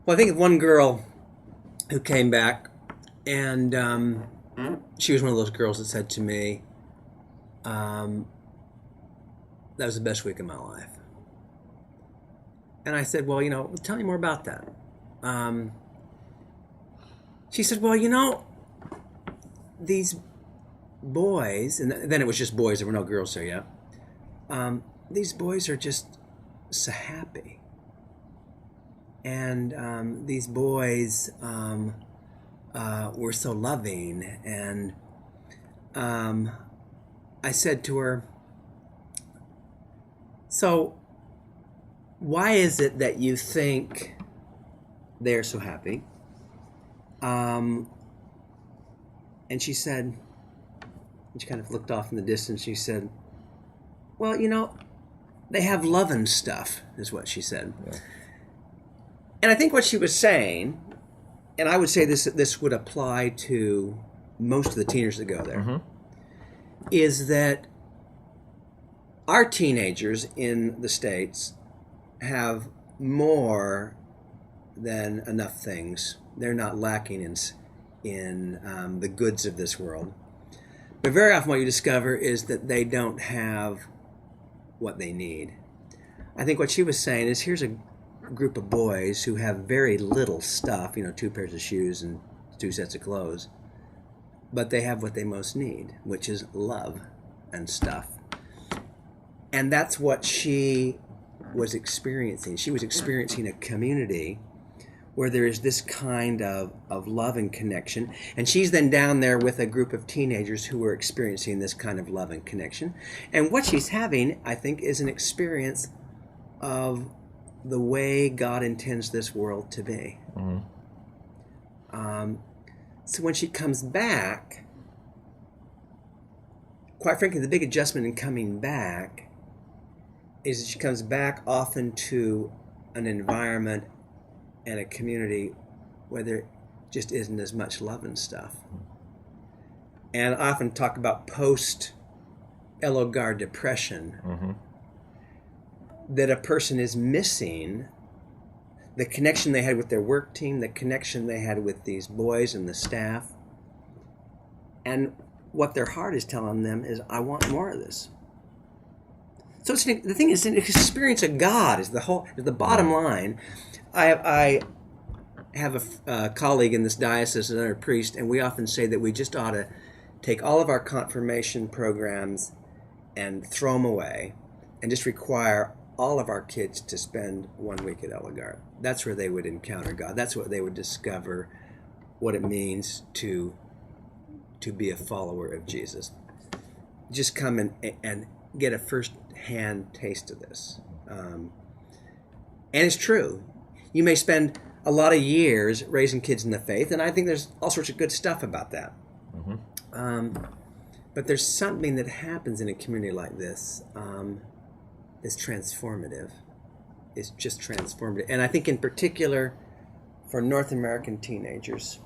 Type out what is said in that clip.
Well, I think of one girl who came back, and she was one of those girls that said to me, that was the best week of my life. And I said, well, tell me more about that. She said, well, these boys, and then it was just boys, there were no girls there yet. These boys are just so happy. And these boys were so loving. And I said to her, so why is it that you think they're so happy? And she said, she kind of looked off in the distance. She said, well, they have love and stuff, is what she said. Yeah. And I think what she was saying, and I would say this would apply to most of the teenagers that go there, is that our teenagers in the States have more than enough things. They're not lacking in the goods of this world. But very often what you discover is that they don't have what they need. I think what she was saying is, here's a group of boys who have very little stuff, 2 pairs of shoes and 2 sets of clothes, but they have what they most need, which is love and stuff. And that's what she was experiencing. She was experiencing a community where there is this kind of love and connection. And she's then down there with a group of teenagers who are experiencing this kind of love and connection. And what she's having, I think, is an experience of the way God intends this world to be. So when she comes back, quite frankly, the big adjustment in coming back is that she comes back often to an environment and a community where there just isn't as much love and stuff. And I often talk about post-Hogar depression, that a person is missing the connection they had with their work team, the connection they had with these boys and the staff. And what their heart is telling them is, I want more of this. So the thing is, an experience of God is the bottom line. I have a colleague in this diocese, another priest, and we often say that we just ought to take all of our confirmation programs and throw them away and just require all of our kids to spend 1 week at Hogar. That's where they would encounter God. That's what they would discover what it means to be a follower of Jesus. Just come and get a first-hand taste of this. And it's true. You may spend a lot of years raising kids in the faith, and I think there's all sorts of good stuff about that. But there's something that happens in a community like this that's transformative. It's just transformative. And I think in particular for North American teenagers,